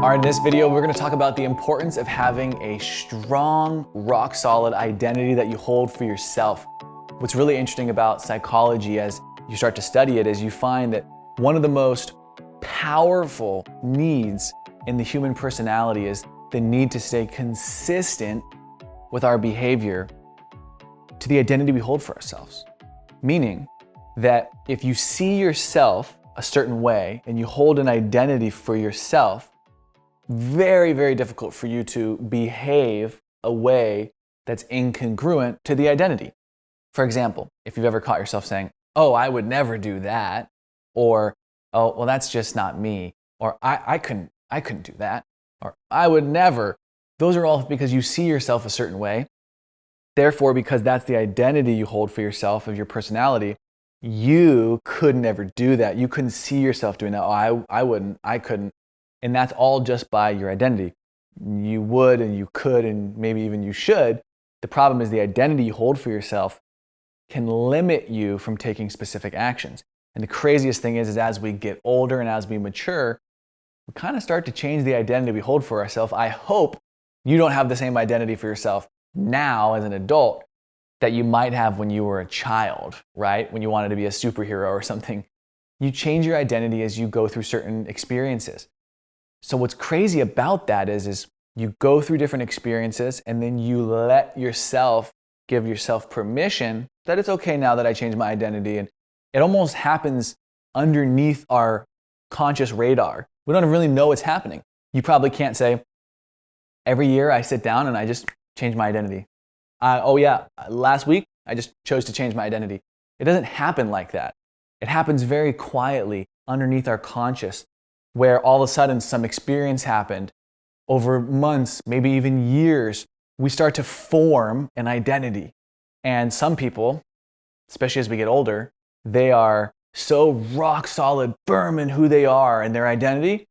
All right, in this video, we're gonna talk about the importance of having a strong, rock-solid identity that you hold for yourself. What's really interesting about psychology as you start to study it is you find that one of the most powerful needs in the human personality is the need to stay consistent with our behavior to the identity we hold for ourselves. Meaning that if you see yourself a certain way and you hold an identity for yourself, very, very difficult for you to behave a way that's incongruent to the identity. For example, if you've ever caught yourself saying, "Oh, I would never do that," or "Oh, well, that's just not me," or I couldn't do that," or "I would never." Those are all because you see yourself a certain way. Therefore, because that's the identity you hold for yourself of your personality, you could never do that. You couldn't see yourself doing that. "Oh, I wouldn't, I couldn't." And that's all just by your identity. You would and you could and maybe even you should. The problem is the identity you hold for yourself can limit you from taking specific actions. And the craziest thing is as we get older and as we mature, we kind of start to change the identity we hold for ourselves. I hope you don't have the same identity for yourself now as an adult that you might have when you were a child, right? When you wanted to be a superhero or something. You change your identity as you go through certain experiences. So what's crazy about that is you go through different experiences and then you let yourself give yourself permission that it's okay now that I changed my identity. And it almost happens underneath our conscious radar. We don't really know what's happening. You probably can't say, every year I sit down and I just change my identity. Oh yeah, last week I just chose to change my identity. It doesn't happen like that. It happens very quietly underneath our conscious, where all of a sudden some experience happened over months, maybe even years. We start to form an identity. And some people, especially as we get older, they are so rock solid, firm in who they are and their identity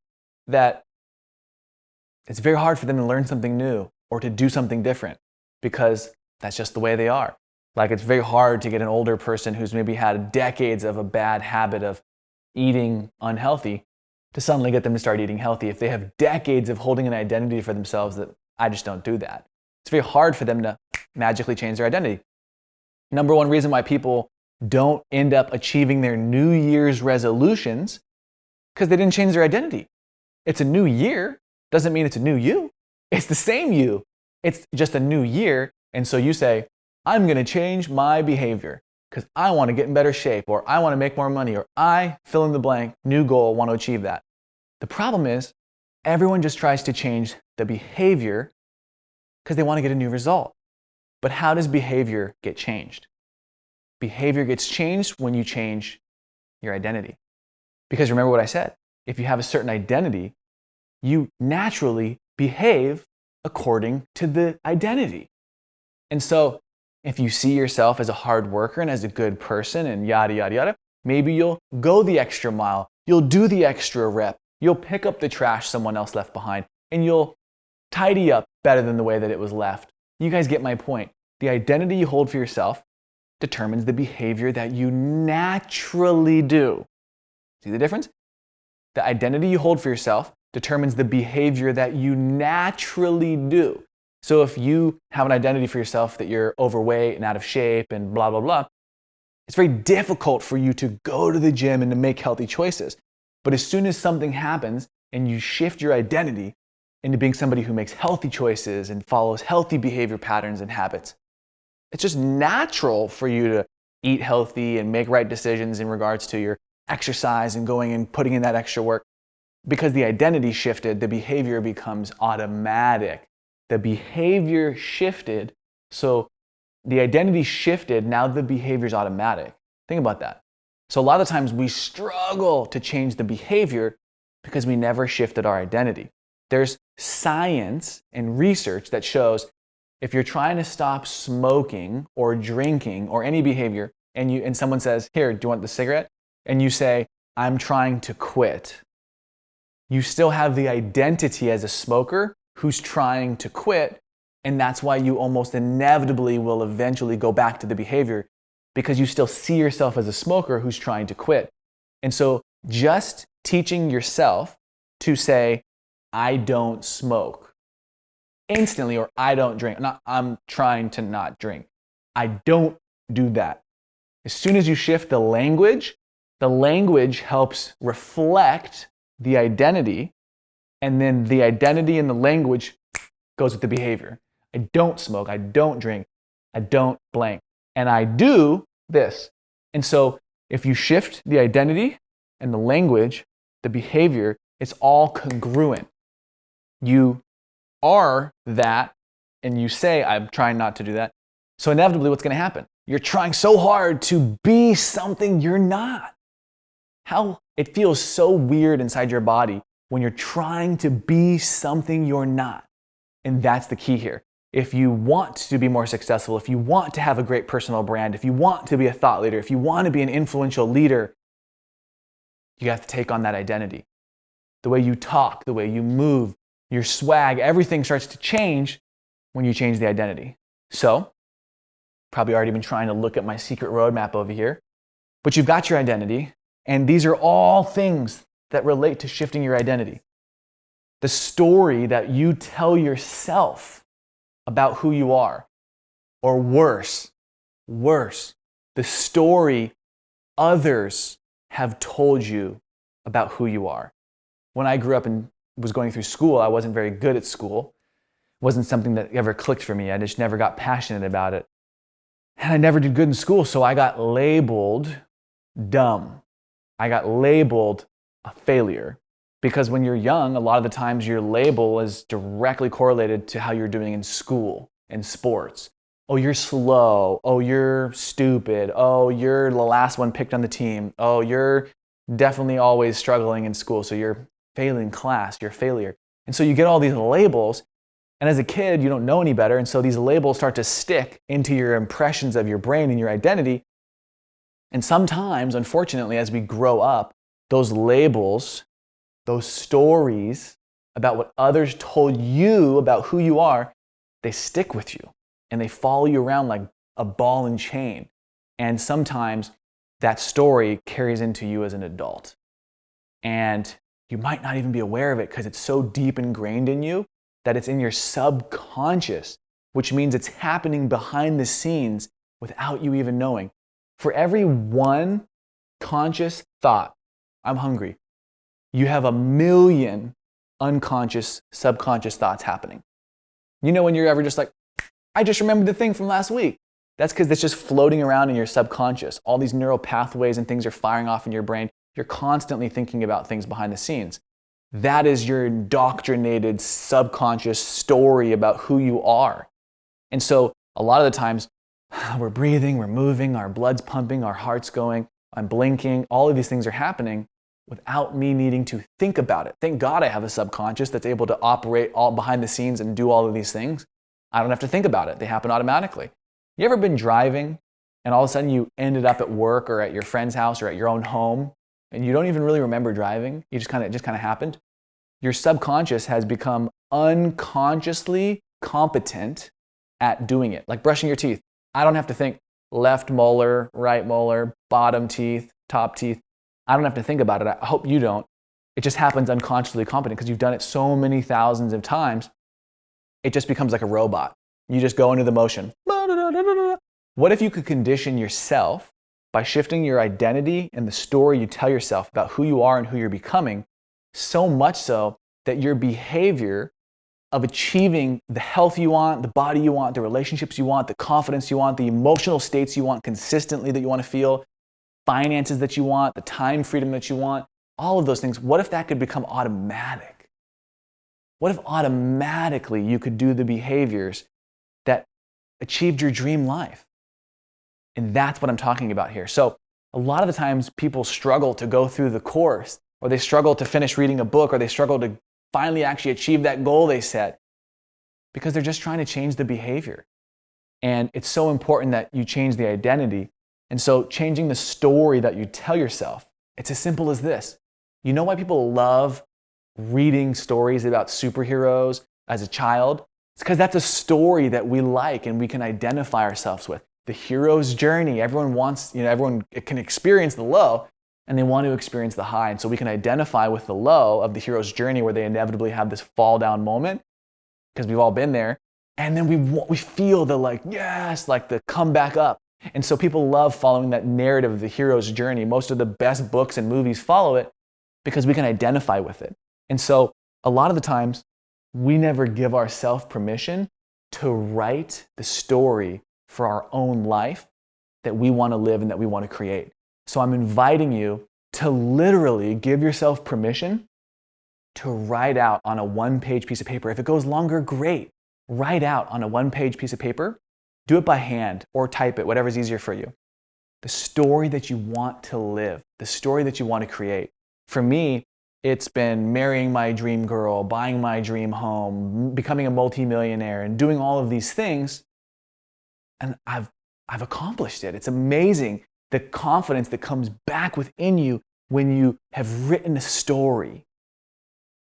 that it's very hard for them to learn something new or to do something different because that's just the way they are. Like it's very hard to get an older person who's maybe had decades of a bad habit of eating unhealthy to suddenly get them to start eating healthy if they have decades of holding an identity for themselves that I just don't do that. It's very hard for them to magically change their identity. Number one reason why people don't end up achieving their New Year's resolutions because they didn't change their identity. It's a new year, doesn't mean it's a new you. It's the same you. It's just a new year. And so you say, I'm going to change my behavior because I want to get in better shape, or I want to make more money, or I fill in the blank, new goal, want to achieve that. The problem is everyone just tries to change the behavior because they want to get a new result. But how does behavior get changed? Behavior gets changed when you change your identity. Because remember what I said, if you have a certain identity, you naturally behave according to the identity. And so if you see yourself as a hard worker and as a good person and yada, yada, yada, maybe you'll go the extra mile. You'll do the extra rep. You'll pick up the trash someone else left behind and you'll tidy up better than the way that it was left. You guys get my point. The identity you hold for yourself determines the behavior that you naturally do. See the difference? The identity you hold for yourself determines the behavior that you naturally do. So if you have an identity for yourself that you're overweight and out of shape and blah, blah, blah, it's very difficult for you to go to the gym and to make healthy choices. But as soon as something happens and you shift your identity into being somebody who makes healthy choices and follows healthy behavior patterns and habits, it's just natural for you to eat healthy and make right decisions in regards to your exercise and going and putting in that extra work. Because the identity shifted, the behavior becomes automatic. The behavior shifted, so the identity shifted, now the behavior is automatic. Think about that. So a lot of times we struggle to change the behavior because we never shifted our identity. There's science and research that shows if you're trying to stop smoking or drinking or any behavior and someone says, "Here, do you want the cigarette?" and you say, "I'm trying to quit," you still have the identity as a smoker who's trying to quit, and that's why you almost inevitably will eventually go back to the behavior because you still see yourself as a smoker who's trying to quit. And so just teaching yourself to say, I don't smoke instantly, or I don't drink. I'm trying to not drink. I don't do that. As soon as you shift the language helps reflect the identity, and then the identity and the language goes with the behavior. I don't smoke, I don't drink, I don't blank, and I do this. And so if you shift the identity and the language, the behavior, it's all congruent. You are that, and you say, I'm trying not to do that. So inevitably, what's going to happen? You're trying so hard to be something you're not. How it feels so weird inside your body when you're trying to be something you're not. And that's the key here. If you want to be more successful, if you want to have a great personal brand, if you want to be a thought leader, if you want to be an influential leader, you have to take on that identity. The way you talk, the way you move, your swag, everything starts to change when you change the identity. So, probably already been trying to look at my secret roadmap over here, but you've got your identity, and these are all things that relate to shifting your identity. The story that you tell yourself about who you are, or worse, the story others have told you about who you are. When I grew up and was going through school, I wasn't very good at school. It wasn't something that ever clicked for me. I just never got passionate about it. And I never did good in school, so I got labeled dumb. I got labeled a failure. Because when you're young, a lot of the times your label is directly correlated to how you're doing in school and sports. Oh, you're slow. Oh, you're stupid. Oh, you're the last one picked on the team. Oh, you're definitely always struggling in school, so you're failing class, you're a failure. And so you get all these labels, and as a kid, you don't know any better, and so these labels start to stick into your impressions of your brain and your identity. And sometimes, unfortunately, as we grow up, those labels, those stories about what others told you about who you are, they stick with you and they follow you around like a ball and chain. And sometimes that story carries into you as an adult. And you might not even be aware of it because it's so deep ingrained in you that it's in your subconscious, which means it's happening behind the scenes without you even knowing. For every one conscious thought, I'm hungry, you have 1 million unconscious, subconscious thoughts happening. You know when you're ever just like, I just remembered the thing from last week. That's because it's just floating around in your subconscious. All these neural pathways and things are firing off in your brain. You're constantly thinking about things behind the scenes. That is your indoctrinated subconscious story about who you are. And so a lot of the times we're breathing, we're moving, our blood's pumping, our heart's going, I'm blinking, all of these things are happening without me needing to think about it. Thank God I have a subconscious that's able to operate all behind the scenes and do all of these things. I don't have to think about it. They happen automatically. You ever been driving and all of a sudden you ended up at work or at your friend's house or at your own home and you don't even really remember driving? It just kind of happened. Your subconscious has become unconsciously competent at doing it. Like brushing your teeth. I don't have to think left molar, right molar, bottom teeth, top teeth. I don't have to think about it. I hope you don't. It just happens unconsciously competent because you've done it so many thousands of times. It just becomes like a robot. You just go into the motion. What if you could condition yourself by shifting your identity and the story you tell yourself about who you are and who you're becoming, so much so that your behavior of achieving the health you want, the body you want, the relationships you want, the confidence you want, the emotional states you want consistently that you want to feel, finances that you want, the time freedom that you want, all of those things, what if that could become automatic? What if automatically you could do the behaviors that achieved your dream life? And that's what I'm talking about here. So a lot of the times people struggle to go through the course, or they struggle to finish reading a book, or they struggle to finally actually achieve that goal they set because they're just trying to change the behavior. And it's so important that you change the identity. And so changing the story that you tell yourself, it's as simple as this. You know why people love reading stories about superheroes as a child? It's because that's a story that we like and we can identify ourselves with. The hero's journey. Everyone wants, everyone can experience the low. and they want to experience the high. And so we can identify with the low of the hero's journey where they inevitably have this fall down moment, because we've all been there. And then we feel the yes, the come back up. And so people love following that narrative of the hero's journey. Most of the best books and movies follow it because we can identify with it. And so a lot of the times we never give ourselves permission to write the story for our own life that we want to live and that we want to create. So I'm inviting you to literally give yourself permission to write out on a one-page piece of paper. If it goes longer, great. Write out on a one-page piece of paper. Do it by hand or type it, whatever's easier for you. The story that you want to live, the story that you want to create. For me, it's been marrying my dream girl, buying my dream home, becoming a multimillionaire, and doing all of these things. And I've accomplished it. It's amazing the confidence that comes back within you when you have written a story,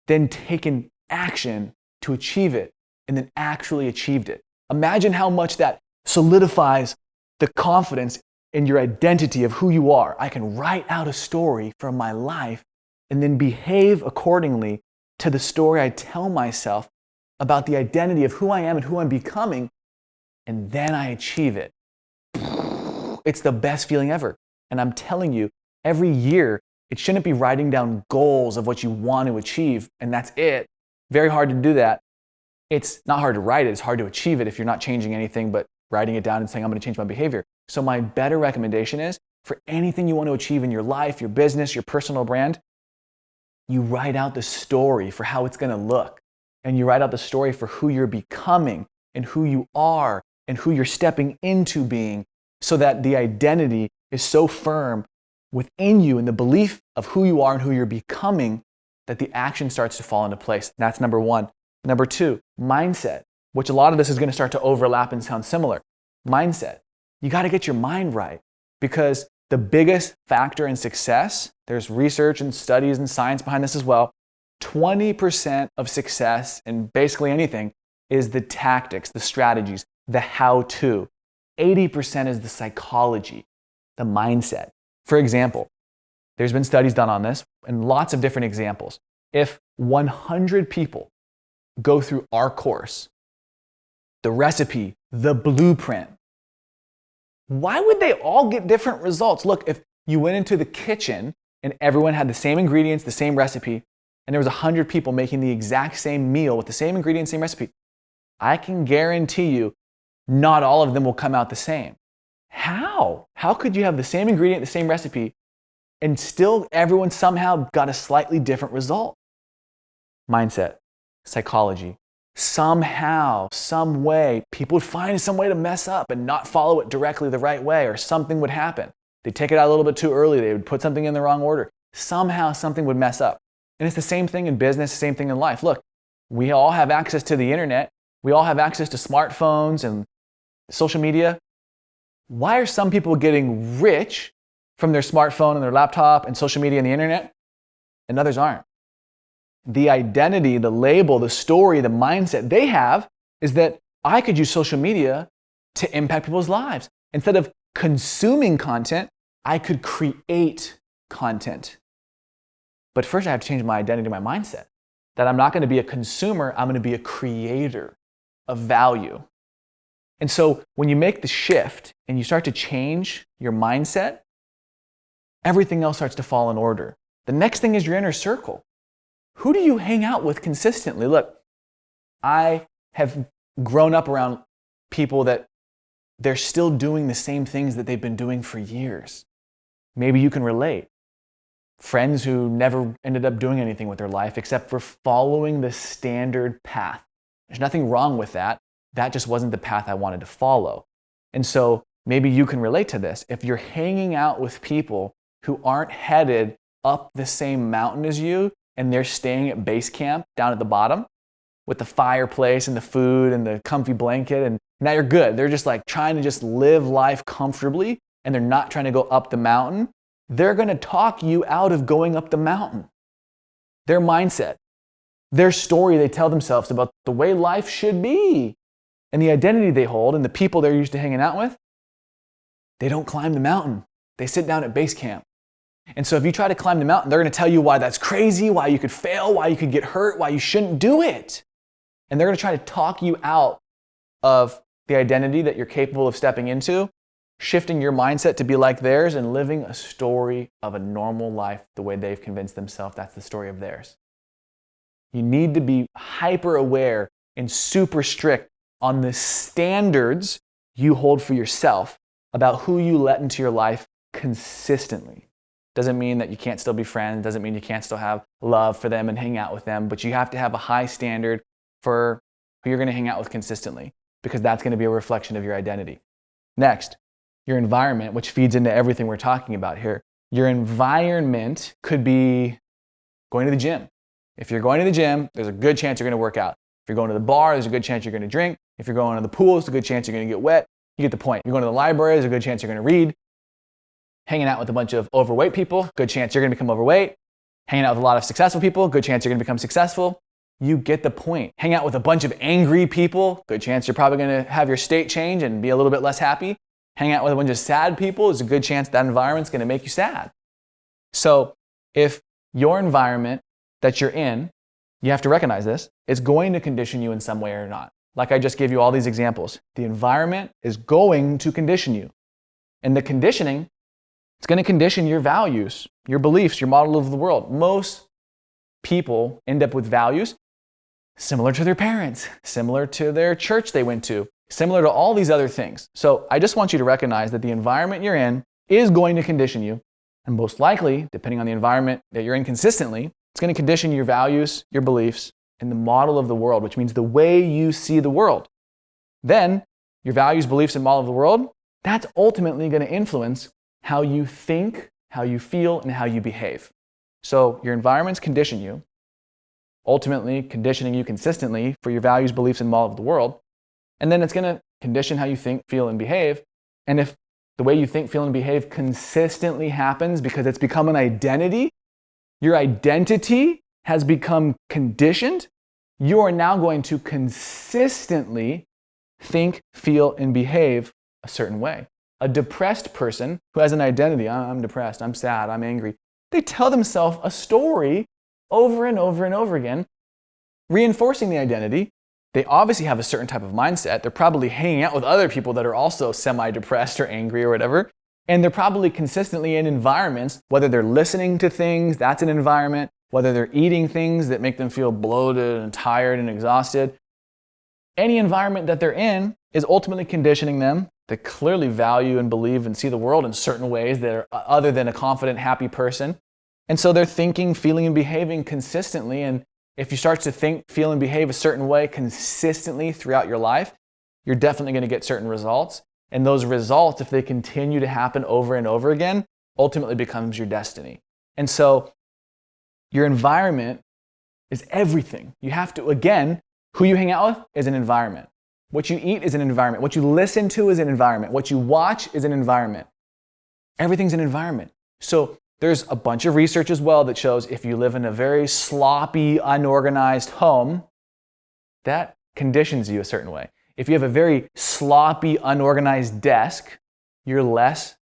then taken action to achieve it, and then actually achieved it. Imagine how much that solidifies the confidence in your identity of who you are. I can write out a story from my life and then behave accordingly to the story I tell myself about the identity of who I am and who I'm becoming, and then I achieve it. It's the best feeling ever. And I'm telling you, every year, it shouldn't be writing down goals of what you want to achieve, and that's it. Very hard to do that. It's not hard to write it, it's hard to achieve it if you're not changing anything but writing it down and saying, I'm going to change my behavior. So my better recommendation is, for anything you want to achieve in your life, your business, your personal brand, you write out the story for how it's going to look. And you write out the story for who you're becoming and who you are and who you're stepping into being, so that the identity is so firm within you and the belief of who you are and who you're becoming that the action starts to fall into place. That's number one. Number two, mindset, which a lot of this is going to start to overlap and sound similar. Mindset. You got to get your mind right, because the biggest factor in success, there's research and studies and science behind this as well, 20% of success in basically anything is the tactics, the strategies, the how-to. 80% is the psychology, the mindset. For example, there's been studies done on this and lots of different examples. If 100 people go through our course, the recipe, the blueprint, why would they all get different results? Look, if you went into the kitchen and everyone had the same ingredients, the same recipe, and there was 100 people making the exact same meal with the same ingredients, same recipe, I can guarantee you not all of them will come out the same. How? How could you have the same ingredient, the same recipe, and still everyone somehow got a slightly different result? Mindset, psychology. Somehow, some way, people would find some way to mess up and not follow it directly the right way, or something would happen. They'd take it out a little bit too early. They would put something in the wrong order. Somehow something would mess up. And it's the same thing in business, the same thing in life. Look, we all have access to the internet. We all have access to smartphones and social media. Why are some people getting rich from their smartphone and their laptop and social media and the internet, and others aren't? The identity, the label, the story, the mindset they have is that I could use social media to impact people's lives. Instead of consuming content, I could create content. But first I have to change my identity, my mindset, that I'm not going to be a consumer, I'm going to be a creator of value. And so when you make the shift and you start to change your mindset, everything else starts to fall in order. The next thing is your inner circle. Who do you hang out with consistently? Look, I have grown up around people that they're still doing the same things that they've been doing for years. Maybe you can relate. Friends who never ended up doing anything with their life except for following the standard path. There's nothing wrong with that. That just wasn't the path I wanted to follow. And so maybe you can relate to this. If you're hanging out with people who aren't headed up the same mountain as you, and they're staying at base camp down at the bottom with the fireplace and the food and the comfy blanket, and now you're good. They're just like trying to just live life comfortably, and they're not trying to go up the mountain. They're going to talk you out of going up the mountain. Their mindset, their story they tell themselves about the way life should be, and the identity they hold and the people they're used to hanging out with, they don't climb the mountain. They sit down at base camp. And so if you try to climb the mountain, they're going to tell you why that's crazy, why you could fail, why you could get hurt, why you shouldn't do it. And they're going to try to talk you out of the identity that you're capable of stepping into, shifting your mindset to be like theirs and living a story of a normal life the way they've convinced themselves that's the story of theirs. You need to be hyper aware and super strict on the standards you hold for yourself about who you let into your life consistently. Doesn't mean that you can't still be friends, doesn't mean you can't still have love for them and hang out with them, but you have to have a high standard for who you're going to hang out with consistently, because that's going to be a reflection of your identity. Next, your environment, which feeds into everything we're talking about here. Your environment could be going to the gym. If you're going to the gym, there's a good chance you're going to work out. If you're going to the bar, there's a good chance you're going to drink. If you're going to the pool, there's a good chance you're going to get wet. You get the point. If you're going to the library, there's a good chance you're going to read. Hanging out with a bunch of overweight people, good chance you're going to become overweight. Hanging out with a lot of successful people, good chance you're going to become successful. You get the point. Hang out with a bunch of angry people, good chance you're probably going to have your state change and be a little bit less happy. Hang out with a bunch of sad people, there's a good chance that environment's going to make you sad. So if your environment that you're in, you have to recognize this, it's going to condition you in some way or not. Like I just gave you all these examples. The environment is going to condition you. And the conditioning, it's going to condition your values, your beliefs, your model of the world. Most people end up with values similar to their parents, similar to their church they went to, similar to all these other things. So I just want you to recognize that the environment you're in is going to condition you. And most likely, depending on the environment that you're in consistently, it's going to condition your values, your beliefs, and the model of the world, which means the way you see the world. Then, your values, beliefs, and model of the world, that's ultimately going to influence how you think, how you feel, and how you behave. So your environments condition you, ultimately conditioning you consistently for your values, beliefs, and model of the world. And then it's going to condition how you think, feel, and behave. And if the way you think, feel, and behave consistently happens because it's become an identity, your identity has become conditioned, you are now going to consistently think, feel, and behave a certain way. A depressed person who has an identity, I'm depressed, I'm sad, I'm angry, they tell themselves a story over and over and over again, reinforcing the identity. They obviously have a certain type of mindset. They're probably hanging out with other people that are also semi-depressed or angry or whatever. And they're probably consistently in environments, whether they're listening to things, that's an environment, whether they're eating things that make them feel bloated and tired and exhausted. Any environment that they're in is ultimately conditioning them to clearly value and believe and see the world in certain ways that are other than a confident, happy person. And so they're thinking, feeling, and behaving consistently. And if you start to think, feel, and behave a certain way consistently throughout your life, you're definitely going to get certain results. And those results, if they continue to happen over and over again, ultimately becomes your destiny. And so your environment is everything. You have to, again, who you hang out with is an environment. What you eat is an environment. What you listen to is an environment. What you watch is an environment. Everything's an environment. So there's a bunch of research as well that shows if you live in a very sloppy, unorganized home, that conditions you a certain way. If you have a very sloppy, unorganized desk, you're less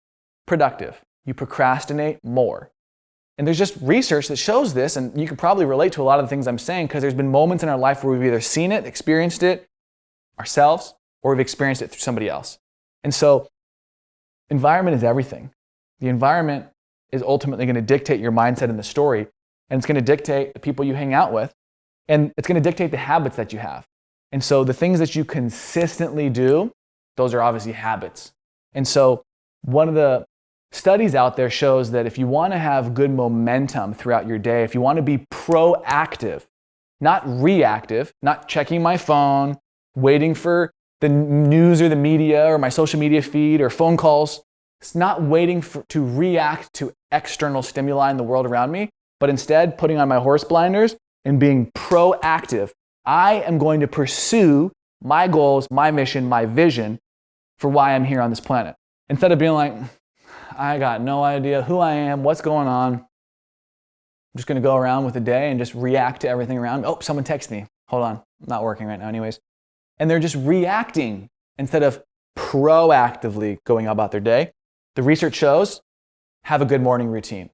productive. You procrastinate more. And there's just research that shows this, and you can probably relate to a lot of the things I'm saying because there's been moments in our life where we've either seen it, experienced it ourselves, or we've experienced it through somebody else. And so environment is everything. The environment is ultimately going to dictate your mindset in the story, and it's going to dictate the people you hang out with, and it's going to dictate the habits that you have. And so the things that you consistently do, those are obviously habits. And so one of the studies out there shows that if you want to have good momentum throughout your day, if you want to be proactive, not reactive, not checking my phone, waiting for the news or the media or my social media feed or phone calls, it's not waiting to react to external stimuli in the world around me, but instead putting on my horse blinders and being proactive. I am going to pursue my goals, my mission, my vision for why I'm here on this planet. Instead of being like, I got no idea who I am, what's going on. I'm just going to go around with the day and just react to everything around me. Oh, someone texted me. Hold on, not working right now anyways. And they're just reacting instead of proactively going about their day. The research shows, have a good morning routine.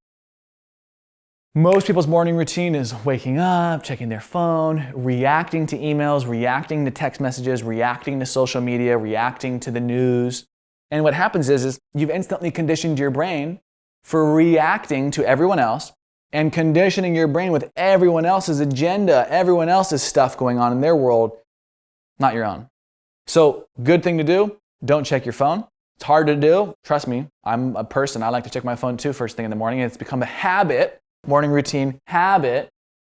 Most people's morning routine is waking up, checking their phone, reacting to emails, reacting to text messages, reacting to social media, reacting to the news. And what happens is you've instantly conditioned your brain for reacting to everyone else and conditioning your brain with everyone else's agenda, everyone else's stuff going on in their world, not your own. So, good thing to do, don't check your phone. It's hard to do. Trust me, I'm a person. I like to check my phone too first thing in the morning. And it's become a habit, morning routine habit,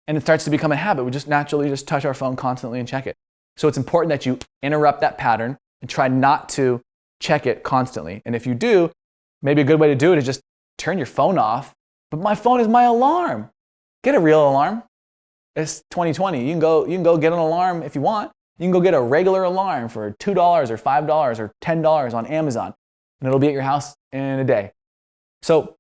and it starts to become a habit. We just naturally just touch our phone constantly and check it. So it's important that you interrupt that pattern and try not to check it constantly. And if you do, maybe a good way to do it is just turn your phone off. But my phone is my alarm. Get a real alarm. It's 2020. You can go get an alarm if you want. You can go get a regular alarm for $2 or $5 or $10 on Amazon, and it'll be at your house in a day. So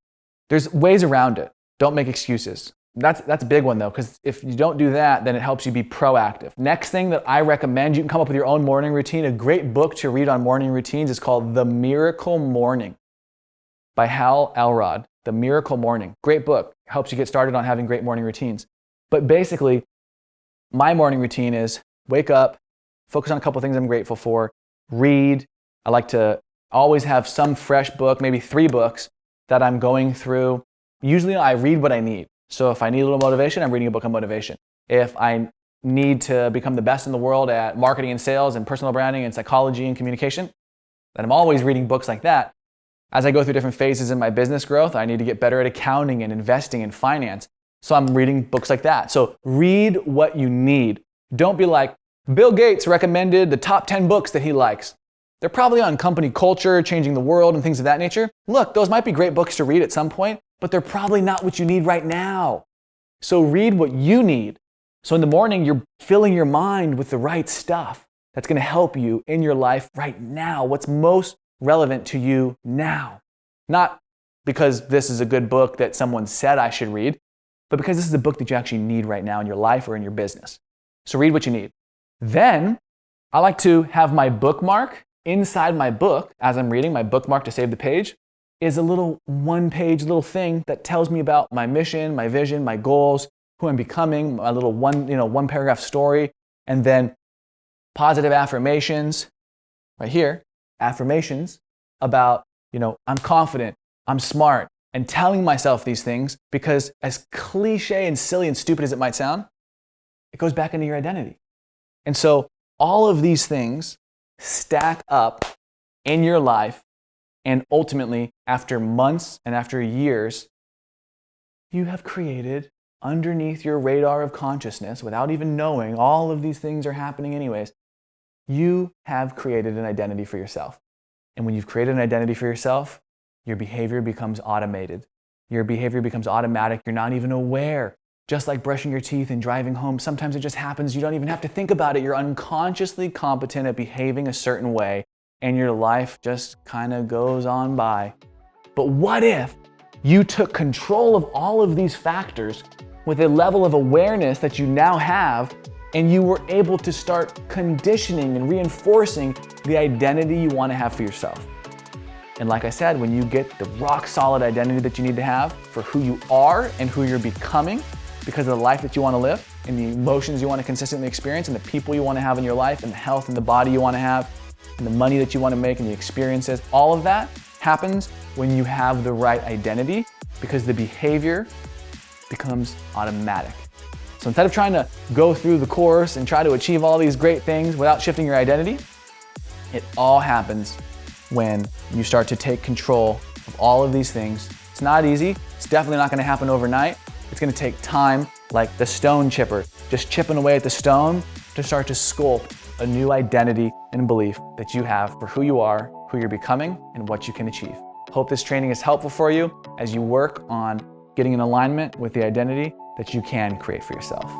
there's ways around it. Don't make excuses. That's a big one though, because if you don't do that, then it helps you be proactive. Next thing that I recommend, you can come up with your own morning routine. A great book to read on morning routines is called The Miracle Morning by Hal Elrod. The Miracle Morning. Great book. Helps you get started on having great morning routines. But basically, my morning routine is wake up, focus on a couple things I'm grateful for, read. I like to always have some fresh book, maybe 3 books that I'm going through. Usually I read what I need. So if I need a little motivation, I'm reading a book on motivation. If I need to become the best in the world at marketing and sales and personal branding and psychology and communication, then I'm always reading books like that. As I go through different phases in my business growth, I need to get better at accounting and investing and finance. So I'm reading books like that. So read what you need. Don't be like, Bill Gates recommended the top 10 books that he likes. They're probably on company culture, changing the world, and things of that nature. Look, those might be great books to read at some point, but they're probably not what you need right now. So read what you need. So in the morning, you're filling your mind with the right stuff that's going to help you in your life right now. What's most relevant to you now. Not because this is a good book that someone said I should read, but because this is a book that you actually need right now in your life or in your business. So read what you need. Then I like to have my bookmark. Inside my book, as I'm reading, my bookmark to save the page is a little 1-page little thing that tells me about my mission, my vision, my goals, who I'm becoming, my little one paragraph story, and then positive affirmations right here, affirmations about, I'm confident, I'm smart, and telling myself these things because as cliche and silly and stupid as it might sound, it goes back into your identity. And so all of these things stack up in your life, and ultimately, after months and after years, you have created underneath your radar of consciousness, without even knowing all of these things are happening anyways, you have created an identity for yourself. And when you've created an identity for yourself, your behavior becomes automated. Your behavior becomes automatic. You're not even aware. Just like brushing your teeth and driving home, sometimes it just happens. You don't even have to think about it. You're unconsciously competent at behaving a certain way, and your life just kind of goes on by. But what if you took control of all of these factors with a level of awareness that you now have, and you were able to start conditioning and reinforcing the identity you want to have for yourself? And like I said, when you get the rock solid identity that you need to have for who you are and who you're becoming, because of the life that you want to live and the emotions you want to consistently experience and the people you want to have in your life and the health and the body you want to have and the money that you want to make and the experiences, all of that happens when you have the right identity, because the behavior becomes automatic. So instead of trying to go through the course and try to achieve all these great things without shifting your identity, it all happens when you start to take control of all of these things. It's not easy. It's definitely not going to happen overnight. It's going to take time, like the stone chipper, just chipping away at the stone to start to sculpt a new identity and belief that you have for who you are, who you're becoming, and what you can achieve. Hope this training is helpful for you as you work on getting in alignment with the identity that you can create for yourself.